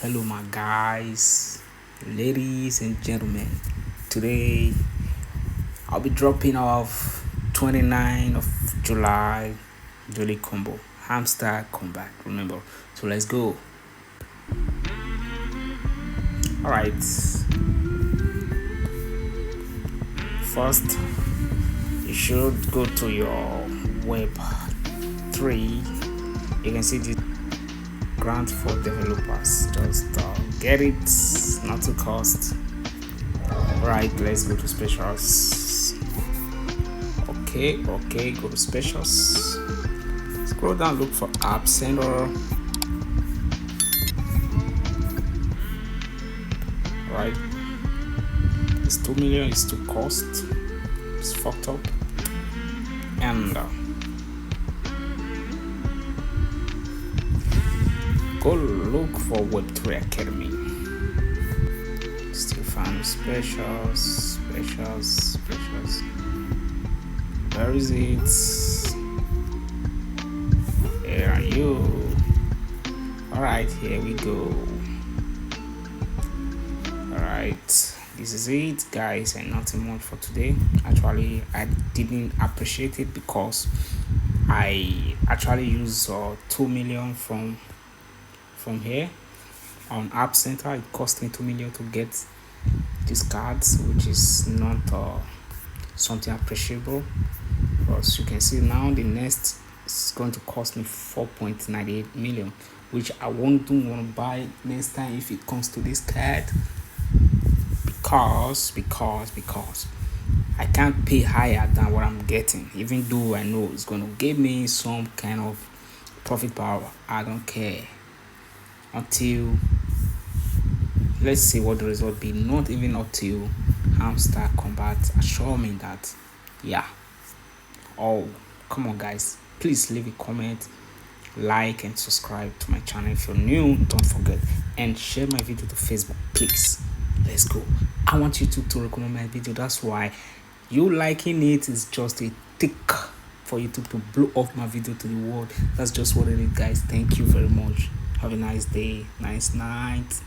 Hello my guys, ladies and gentlemen. Today I'll be dropping off 29th of July daily combo hamster combat, remember. So let's go. Alright, first you should go to your web 3. You can see the grant for developers. Just get it, not to cost. Right, let's go to specials. Okay, go to specials. Scroll down, look for app center. Right, it's 2 million, it's too cost, it's fucked up. And go look for Web3 Academy. Still find specials. Where is it? Where are you? Alright, here we go. Alright, this is it, guys, and nothing more for today. Actually, I didn't appreciate it because I actually used 2 million from here on App Center. It cost me 2 million to get these cards, which is not something appreciable. As you can see now, the next is going to cost me 4.98 million, which I won't want to buy next time if it comes to this card, because I can't pay higher than what I'm getting, even though I know it's going to give me some kind of profit power. I don't care until let's see what the result be. Not even until Hamster Combat assure me that, yeah. Oh, come on guys, please leave a comment, like and subscribe to my channel if you're new. Don't forget, and share my video to Facebook, please. Let's go. I want YouTube to recommend my video. That's why you liking it is just a tick for YouTube to blow off my video to the world. That's just what it is, guys. Thank you very much. Have a nice day, nice night.